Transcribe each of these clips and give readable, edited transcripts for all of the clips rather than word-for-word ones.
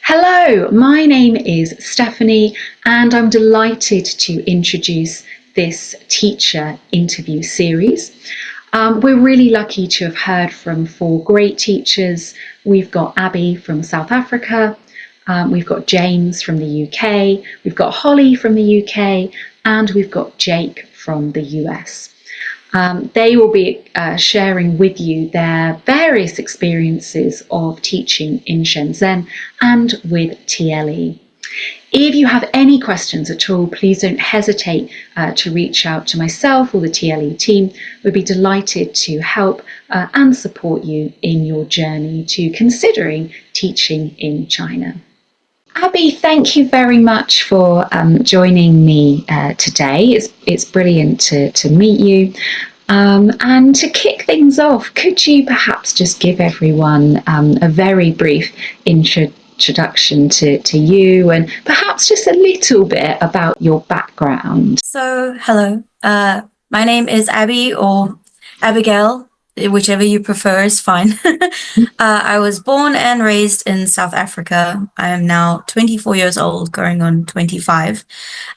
Hello, my name is Stephanie, and I'm delighted to introduce this teacher interview series. We're really lucky to have heard from four great teachers. We've got Abby from South Africa, we've got James from the UK, we've got Holly from the UK, and we've got Jake from the US. They will be sharing with you their various experiences of teaching in Shenzhen and with TLE. If you have any questions at all, please don't hesitate to reach out to myself or the TLE team. We'd be delighted to help and support you in your journey to considering teaching in China. Abby, thank you very much for joining me today. It's brilliant to meet you. And to kick things off, could you perhaps just give everyone a very brief introduction to you and perhaps just a little bit about your background? So, hello. My name is Abby or Abigail, whichever you prefer is fine. I was born and raised in South Africa. I am now 24 years old, going on 25.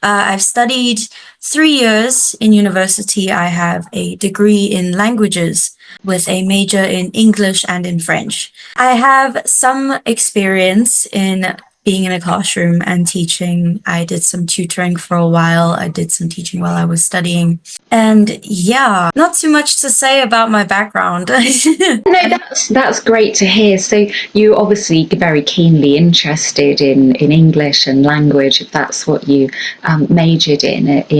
I've studied 3 years in university. I have a degree in languages with a major in English and in French. I have some experience in being in a classroom and teaching. I did some tutoring for a while. I did some teaching while I was studying. And yeah, not too much to say about my background. No, that's great to hear. So you obviously very keenly interested in English and language, if that's what you majored in at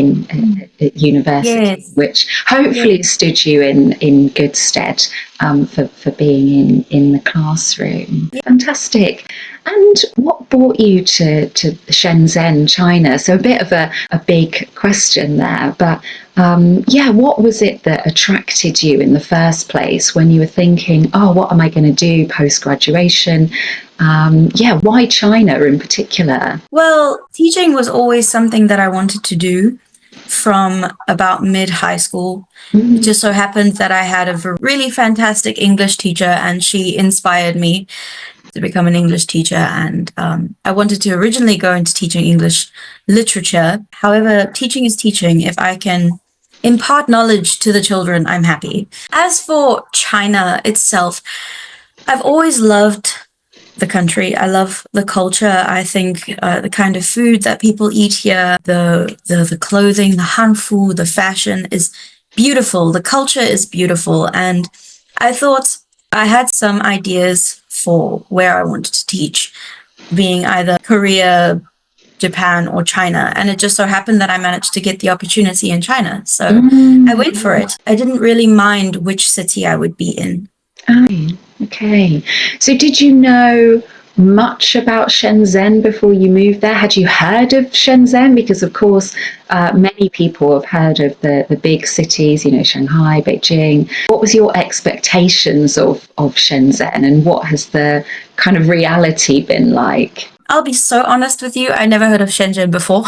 university, Yes. which hopefully stood you in good stead for being in the classroom. Yeah. Fantastic. And what brought you to Shenzhen, China? So a bit of a big question there, but what was it that attracted you in the first place when you were thinking, oh, what am I going to do post-graduation? Why China in particular? Well, teaching was always something that I wanted to do from about mid-high school. It just so happened that I had a really fantastic English teacher, and she inspired me to become an English teacher. And I wanted to originally go into teaching English literature. However, teaching is teaching. If I can impart knowledge to the children, I'm happy. As for China itself, I've always loved the country. I love the culture. I think the kind of food that people eat here, the clothing, the hanfu, the fashion is beautiful. The culture is beautiful. And I thought I had some ideas for where I wanted to teach, being either Korea, Japan, or China. And it just so happened that I managed to get the opportunity in China. So I went for it. I didn't really mind which city I would be in. Oh, okay. So did you know much about Shenzhen before you moved there? Had you heard of Shenzhen? Because of course, many people have heard of the big cities, Shanghai, Beijing. What was your expectations of Shenzhen, and what has the kind of reality been like? I'll be so honest with you, I never heard of Shenzhen before.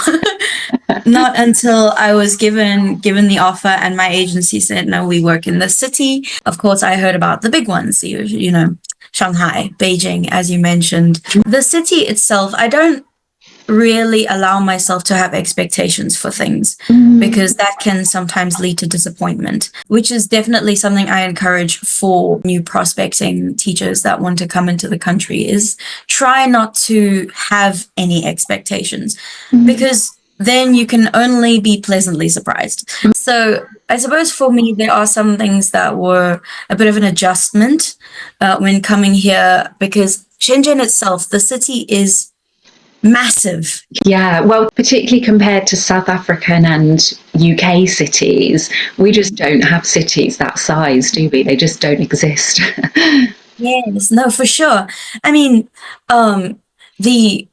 Not until I was given the offer and my agency said, no, we work in the city. Of course, I heard about the big ones, Shanghai, Beijing, as you mentioned. The city itself, I don't really allow myself to have expectations for things because that can sometimes lead to disappointment, which is definitely something I encourage for new prospecting teachers that want to come into the country, is try not to have any expectations because then you can only be pleasantly surprised. So I suppose for me, there are some things that were a bit of an adjustment when coming here, because Shenzhen itself, the city is massive. Yeah, well, particularly compared to South African and UK cities, we just don't have cities that size, do we? They just don't exist. Yes, no, for sure. I mean, the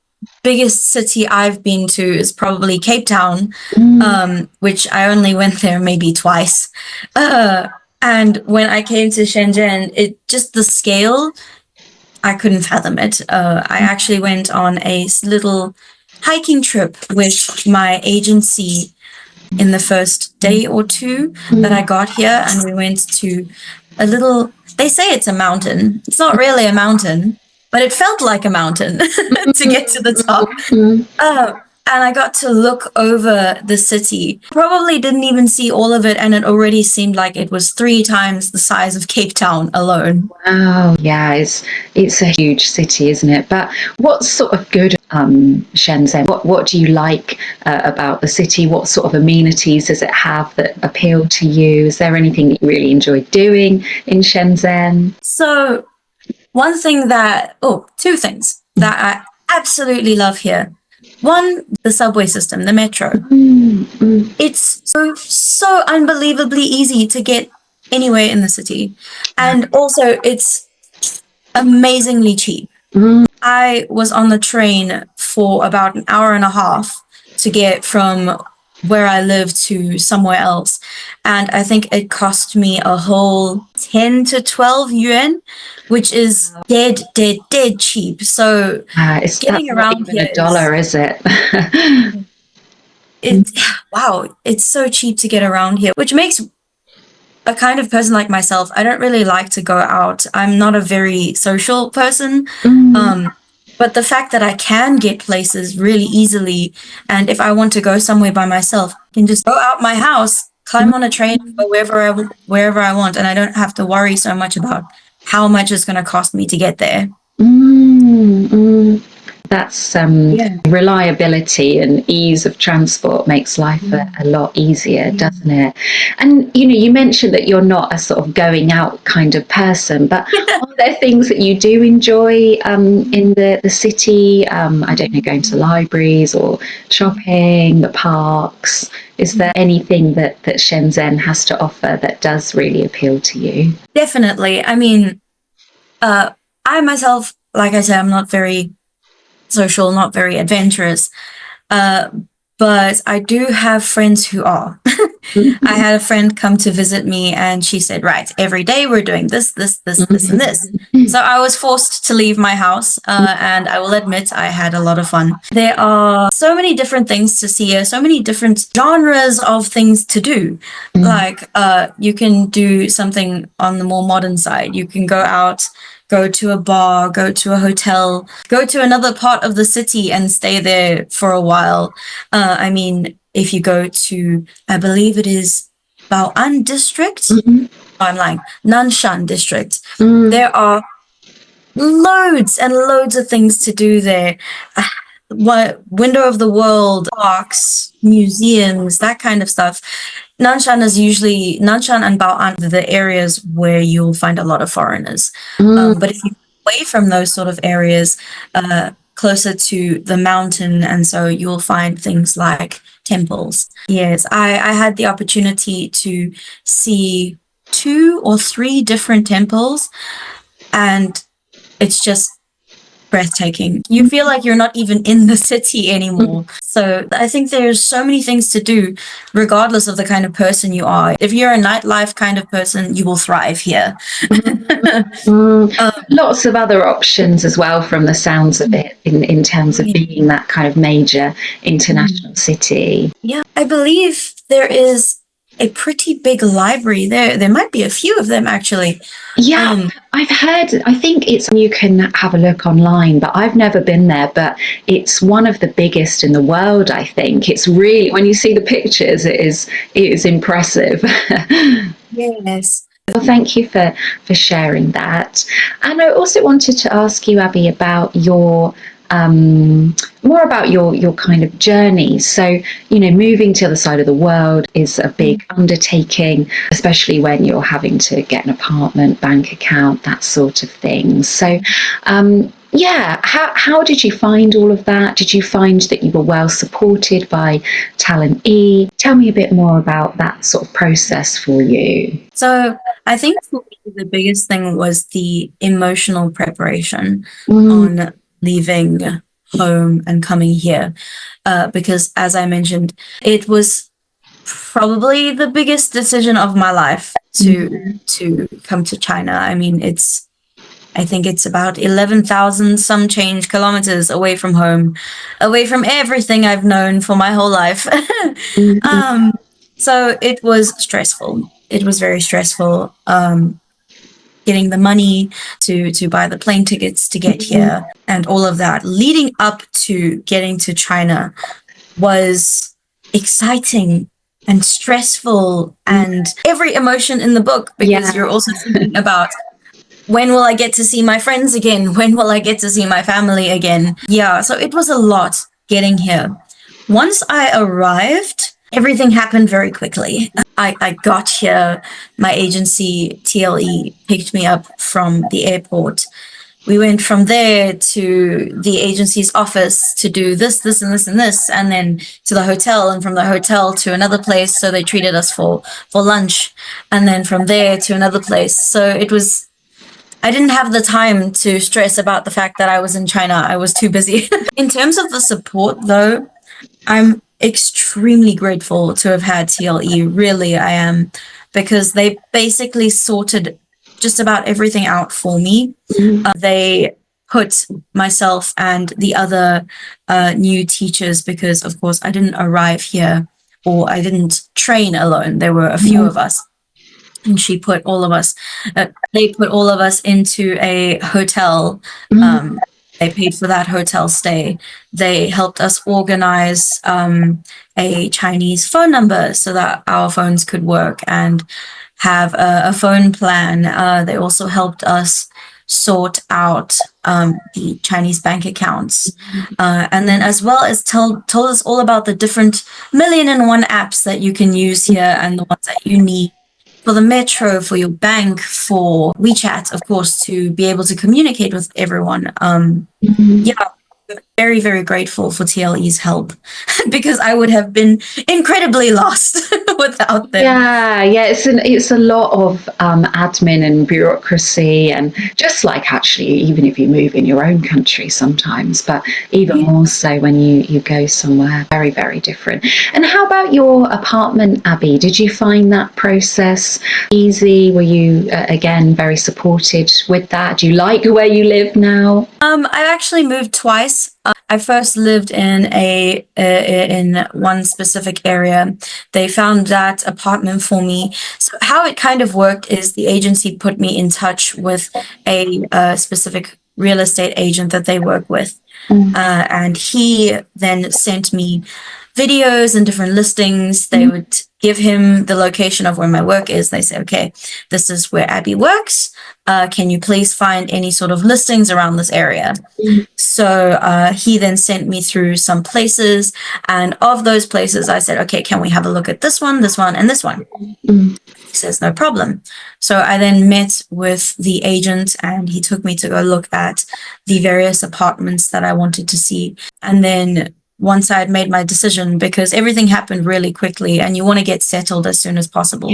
biggest city I've been to is probably Cape Town, which I only went there maybe twice. And when I came to Shenzhen, the scale, I couldn't fathom it. I actually went on a little hiking trip with my agency in the first day or two that I got here, and we went to a little, they say it's a mountain. It's not really a mountain. but it felt like a mountain to get to the top. Mm. And I got to look over the city. Probably didn't even see all of it, and it already seemed like it was 3 times the size of Cape Town alone. Wow, yeah, it's a huge city, isn't it? But what's sort of good, Shenzhen? What do you like about the city? What sort of amenities does it have that appeal to you? Is there anything that you really enjoy doing in Shenzhen? So, two things that I absolutely love here. One, the subway system, the metro. It's so unbelievably easy to get anywhere in the city. And also, it's amazingly cheap. I was on the train for about an hour and a half to get from where I live to somewhere else. And I think it cost me a whole 10 to 12 yuan, which is dead cheap. So That's getting not around even here a dollar, is it? it's so cheap to get around here, which makes a kind of person like myself, I don't really like to go out. I'm not a very social person. But the fact that I can get places really easily, and if I want to go somewhere by myself, I can just go out my house, climb on a train, go wherever I want, and I don't have to worry so much about how much it's going to cost me to get there. That's reliability and ease of transport makes life a lot easier, doesn't it? And you mentioned that you're not a sort of going out kind of person, but are there things that you do enjoy in the city? I don't know, going to libraries or shopping, the parks. Is there anything that Shenzhen has to offer that does really appeal to you? Definitely. I mean, I myself, like I said, I'm not very social, not very adventurous. But I do have friends who are. I had a friend come to visit me and she said, right, every day we're doing this, and this. So I was forced to leave my house, and I will admit I had a lot of fun. There are so many different things to see, so many different genres of things to do. Like, you can do something on the more modern side. You can go out, go to a bar, go to a hotel, go to another part of the city and stay there for a while. I mean, if you go to, I believe it is Bao'an district. I'm lying, Nanshan district. There are loads and loads of things to do there. Window of the world, parks, museums, that kind of stuff. Nanshan and Bao'an are the areas where you'll find a lot of foreigners. But if you away from those sort of areas, closer to the mountain, and so you'll find things like temples. Yes, I had the opportunity to see 2 or 3 different temples, and it's just breathtaking. You feel like you're not even in the city anymore. So I think there's so many things to do, regardless of the kind of person you are. If you're a nightlife kind of person, you will thrive here. Lots of other options as well, from the sounds of it, in terms of being that kind of major international city. Yeah, I believe there is a pretty big library there. There might be a few of them, actually. Yeah, I've heard, I think you can have a look online, but I've never been there, but it's one of the biggest in the world, I think. It's really, when you see the pictures, it is impressive. Yes. Well, thank you for sharing that. And I also wanted to ask you, Abby, about your more about your kind of journey. So, moving to the other side of the world is a big undertaking, especially when you're having to get an apartment, bank account, that sort of thing. So, how did you find all of that? Did you find that you were well supported by Talent E? Tell me a bit more about that sort of process for you. So I think for me, the biggest thing was the emotional preparation on leaving home and coming here, because, as I mentioned, it was probably the biggest decision of my life to come to China. I mean, I think it's about 11,000 some change kilometers away from home, away from everything I've known for my whole life. So it was stressful. It was very stressful. getting the money to buy the plane tickets to get here, and all of that leading up to getting to China was exciting and stressful and every emotion in the book, because you're also thinking about, when will I get to see my friends again? When will I get to see my family again? Yeah, so it was a lot getting here. Once I arrived, everything happened very quickly. I got here, my agency, TLE, picked me up from the airport. We went from there to the agency's office to do this, this, and this, and this, and then to the hotel, and from the hotel to another place. So they treated us for lunch, and then from there to another place. So it was, I didn't have the time to stress about the fact that I was in China. I was too busy. In terms of the support, though, I'm extremely grateful to have had TLE. Really, I am, because they basically sorted just about everything out for me. They put myself and the other new teachers, because of course I didn't arrive here, or I didn't train alone. There were a few of us, and she put all of us, they put all of us into a hotel. They paid for that hotel stay. They helped us organize a Chinese phone number so that our phones could work and have a phone plan. They also helped us sort out the Chinese bank accounts, and then as well as told us all about the different 1,000,001 apps that you can use here, and the ones that you need for the metro, for your bank, for WeChat, of course, to be able to communicate with everyone. Yeah, very, very grateful for TLE's help, because I would have been incredibly lost without them. Yeah, it's a lot of admin and bureaucracy, and just like actually even if you move in your own country sometimes, but even more so when you go somewhere very, very different. And how about your apartment, Abby? Did you find that process easy? Were you again very supported with that? Do you like where you live now? I actually moved twice. I first lived in in one specific area. They found that apartment for me. So how it kind of worked is the agency put me in touch with a specific real estate agent that they work with, and he then sent me videos and different listings. They would give him the location of where my work is. They say, okay, this is where Abby works. Can you please find any sort of listings around this area? So he then sent me through some places, and of those places, I said, okay, can we have a look at this one, and this one? He says, no problem. So I then met with the agent, and he took me to go look at the various apartments that I wanted to see. And then once I had made my decision, because everything happened really quickly and you want to get settled as soon as possible.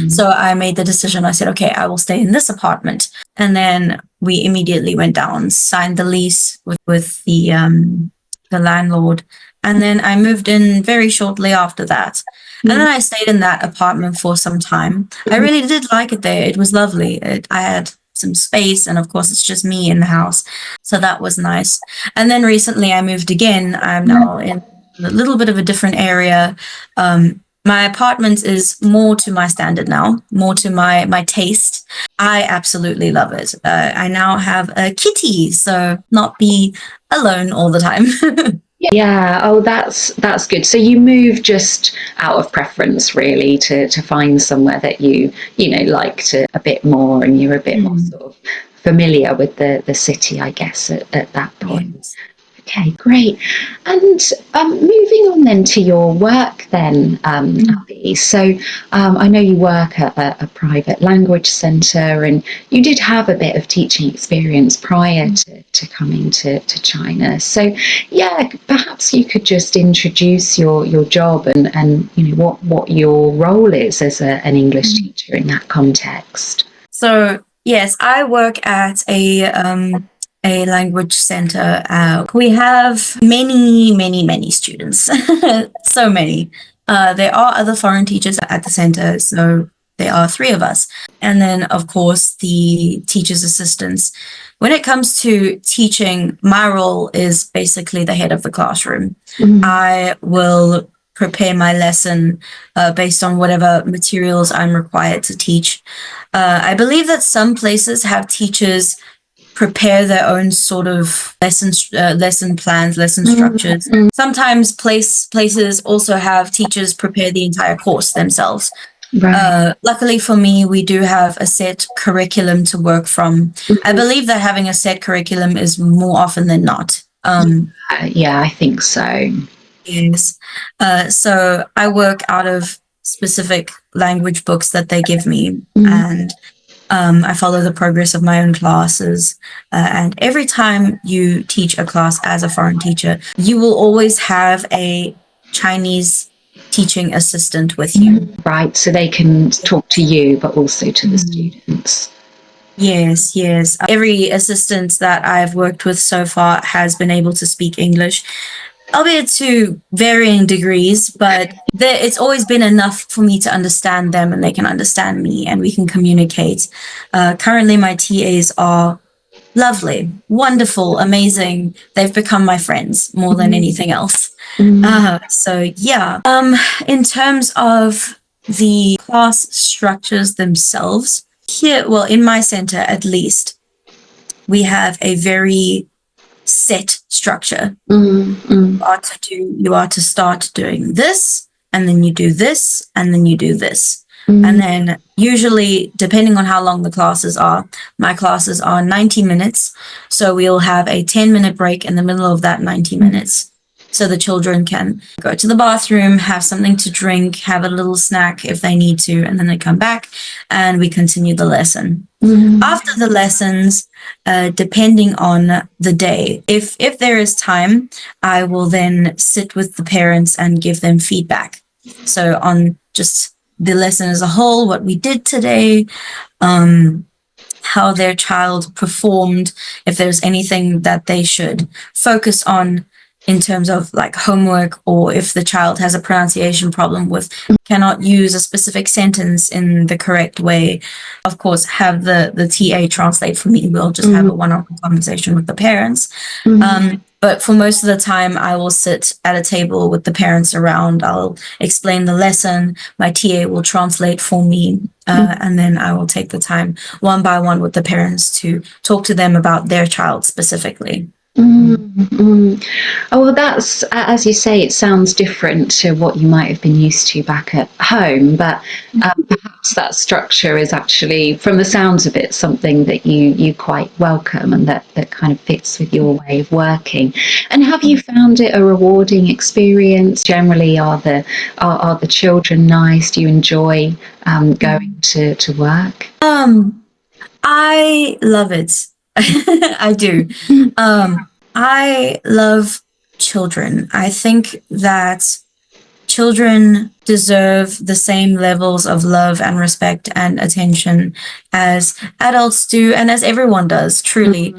So I made the decision. I said, okay, I will stay in this apartment. And then we immediately went down, signed the lease with the landlord. And then I moved in very shortly after that. And then I stayed in that apartment for some time. I really did like it there. It was lovely. I had some space, and of course it's just me in the house, so that was nice. And then recently I moved again. I'm now in a little bit of a different area. My apartment is more to my standard now, more to my taste. I absolutely love it. I now have a kitty, so not be alone all the time. Yeah, oh, that's good. So you moved just out of preference, really, to find somewhere that you liked a bit more, and you're a bit more sort of familiar with the city, I guess, at that point. Yes. Okay, great. And moving on then to your work then, Abby. So I know you work at a private language centre, and you did have a bit of teaching experience prior to coming to China. So yeah, perhaps you could just introduce your job and what your role is as an English teacher in that context. So yes, I work at a language center. We have many students, so many. There are other foreign teachers at the center, so there are 3 of us. And then, of course, the teacher's assistants. When it comes to teaching, my role is basically the head of the classroom. I will prepare my lesson based on whatever materials I'm required to teach. I believe that some places have teachers prepare their own sort of lesson plans, lesson structures. Sometimes places also have teachers prepare the entire course themselves. Right. Luckily for me, we do have a set curriculum to work from. I believe that having a set curriculum is more often than not. Yeah, I think so. Yes. So I work out of specific language books that they give me, and I follow the progress of my own classes. And every time you teach a class as a foreign teacher, you will always have a Chinese teaching assistant with you. Right, so they can talk to you, but also to the students. Yes, yes. Every assistant that I've worked with so far has been able to speak English, albeit to varying degrees, but it's always been enough for me to understand them and they can understand me and we can communicate. Currently, my TAs are lovely, wonderful, amazing. They've become my friends more than anything else. So, yeah. In terms of the class structures themselves, here, well, in my center at least, we have a very set structure. You are to start doing this, and then you do this, and then you do this. And then usually, depending on how long the classes are, my classes are 90 minutes. So we'll have a 10-minute break in the middle of that 90 minutes. So the children can go to the bathroom, have something to drink, have a little snack if they need to, and then they come back and we continue the lesson. After the lessons, depending on the day, if there is time, I will then sit with the parents and give them feedback. So on just the lesson as a whole, what we did today, how their child performed, if there's anything that they should focus on in terms of like homework, or if the child has a pronunciation problem with cannot use a specific sentence in the correct way, of course, have the TA translate for me. We'll just have a one-on-one conversation with the parents. But for most of the time, I will sit at a table with the parents around. I'll explain the lesson. My TA will translate for me. And then I will take the time one by one with the parents to talk to them about their child specifically. Oh, well, that's, as you say, it sounds different to what you might have been used to back at home, but perhaps that structure is actually, from the sounds of it, something that you quite welcome and that kind of fits with your way of working. And have you found it a rewarding experience? Generally, are the children nice? Do you enjoy going to work? I love it. I do. I love children. I think that children deserve the same levels of love and respect and attention as adults do, and as everyone does, truly.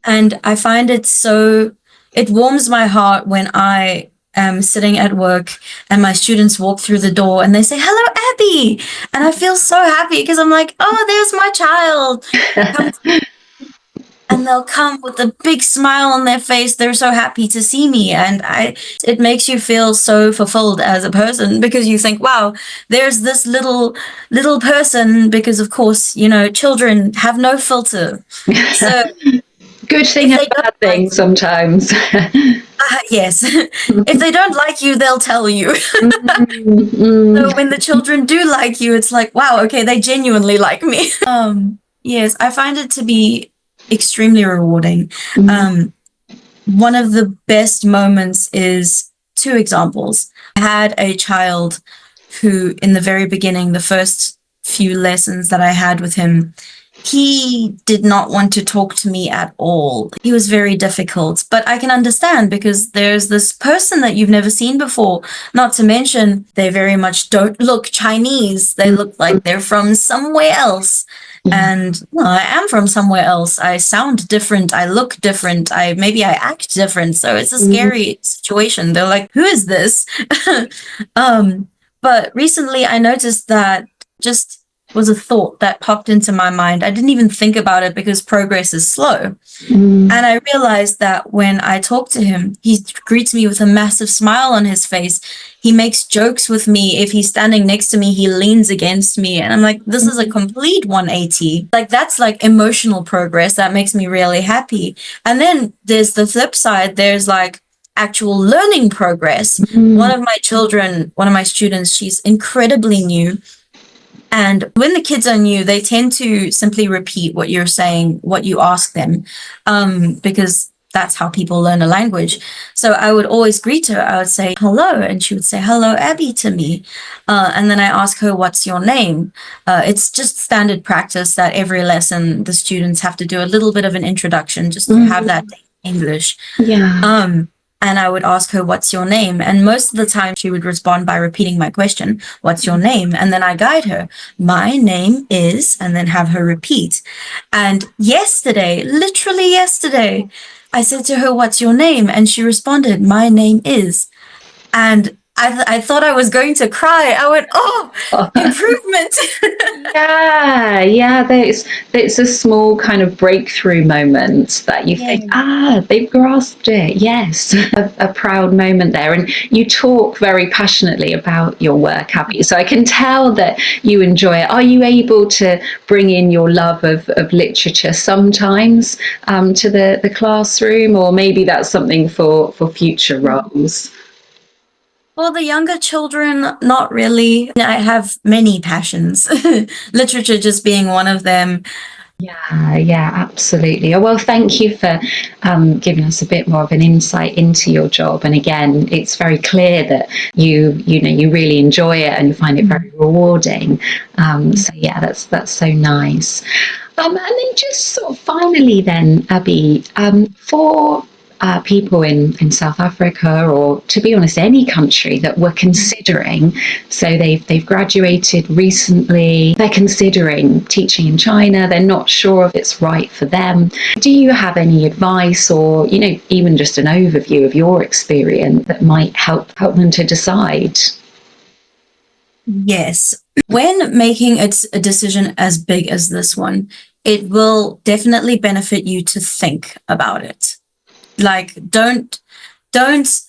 And I find it warms my heart when I am sitting at work and my students walk through the door and they say, "Hello, Abby." And I feel so happy because I'm like, oh, there's my child. And they'll come with a big smile on their face. They're so happy to see me. And it makes you feel so fulfilled as a person, because you think, wow, there's this little person, because of course, children have no filter. So good thing and bad thing sometimes. Yes. If they don't like you, they'll tell you. So when the children do like you, it's like, wow, okay, they genuinely like me. Yes, I find it to be extremely rewarding. One of the best moments is 2 examples. I had a child who, in the very beginning, the first few lessons that I had with him, he did not want to talk to me at all. He was very difficult, but I can understand, because there's this person that you've never seen before. Not to mention, they very much don't look Chinese. They look like they're from somewhere else. And well, I am from somewhere else. I sound different. I look different. Maybe I act different. So it's a scary situation. They're like, who is this? But recently I noticed that just was a thought that popped into my mind. I didn't even think about it because progress is slow. Mm. And I realized that when I talk to him, he greets me with a massive smile on his face. He makes jokes with me. If he's standing next to me, he leans against me. And I'm like, this is a complete 180. Like, that's like emotional progress. That makes me really happy. And then there's the flip side. There's like actual learning progress. One of my students, she's incredibly new. And when the kids are new, they tend to simply repeat what you're saying, what you ask them, because that's how people learn a language. So I would always greet her. I would say, hello. And she would say, hello, Abby, to me. And then I ask her, what's your name? It's just standard practice that every lesson the students have to do a little bit of an introduction just to have that English. Yeah. And I would ask her, what's your name? And most of the time she would respond by repeating my question, what's your name? And then I guide her, my name is, and then have her repeat. And yesterday, literally yesterday, I said to her, what's your name? And she responded, my name is. And I thought I was going to cry. I went, oh, improvement. Yeah. It's a small kind of breakthrough moment that you think, they've grasped it. Yes, a proud moment there. And you talk very passionately about your work, Abby. So I can tell that you enjoy it. Are you able to bring in your love of literature sometimes to the classroom, or maybe that's something for future roles? For the younger children, not really. I have many passions, literature just being one of them. Yeah, absolutely. Oh, well, thank you for giving us a bit more of an insight into your job. And again, it's very clear that you really enjoy it and you find it very rewarding. So yeah, that's so nice. And then just sort of finally, then, Abby, for people in South Africa, or to be honest, any country that were considering, so they've graduated recently, they're considering teaching in China, they're not sure if it's right for them. Do you have any advice, or even just an overview of your experience that might help them to decide? Yes. When making a decision as big as this one, it will definitely benefit you to think about it. Like, don't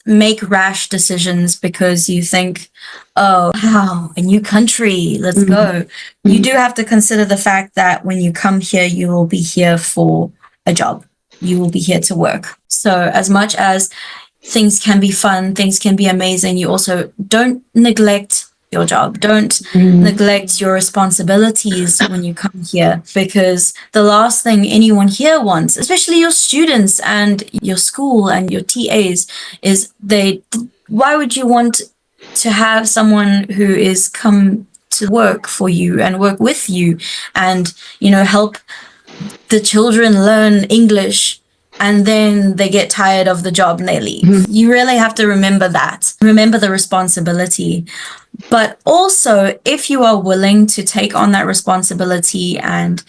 make rash decisions because you think, oh, wow, a new country, let's go. You do have to consider the fact that when you come here, you will be here for a job. You will be here to work. So as much as things can be fun, things can be amazing, you also don't neglect your job. Don't neglect your responsibilities when you come here, because the last thing anyone here wants, especially your students and your school and your TAs, is why would you want to have someone who is come to work for you and work with you and, help the children learn English, and then they get tired of the job and they leave. You really have to remember that. Remember the responsibility. But also, if you are willing to take on that responsibility and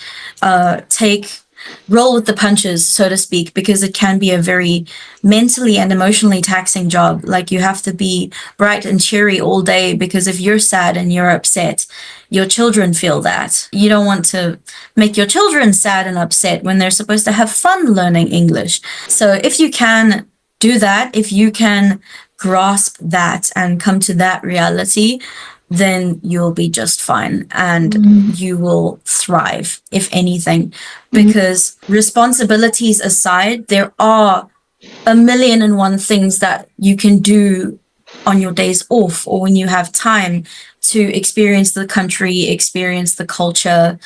roll with the punches, so to speak, because it can be a very mentally and emotionally taxing job. Like, you have to be bright and cheery all day, because if you're sad and you're upset, your children feel that. You don't want to make your children sad and upset when they're supposed to have fun learning English. So if you can do that, if you can grasp that and come to that reality, then you'll be just fine and you will thrive, if anything. Because responsibilities aside, there are a million and one things that you can do on your days off, or when you have time to experience the country, experience the culture,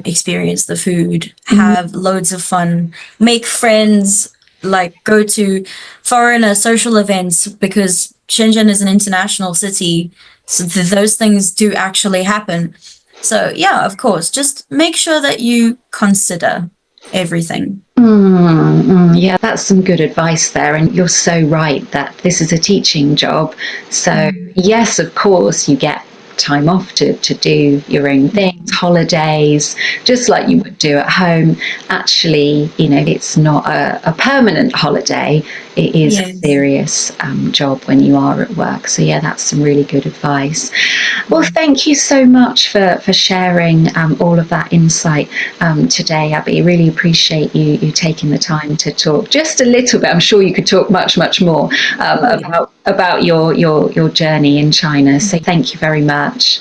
experience the food, have loads of fun, make friends, like go to foreigner social events, because Shenzhen is an international city. So those things do actually happen. So yeah, of course, just make sure that you consider everything. Yeah, that's some good advice there. And you're so right that this is a teaching job. So yes, of course, you get time off to do your own things, holidays, just like you would do at home. Actually, it's not a permanent holiday. It is a Yes. serious job when you are at work. So yeah, that's some really good advice. Well, Yeah. thank you so much for sharing all of that insight today, Abby. Really appreciate you taking the time to talk just a little bit. I'm sure you could talk much more Oh, yeah. about your journey in China. So thank you very much.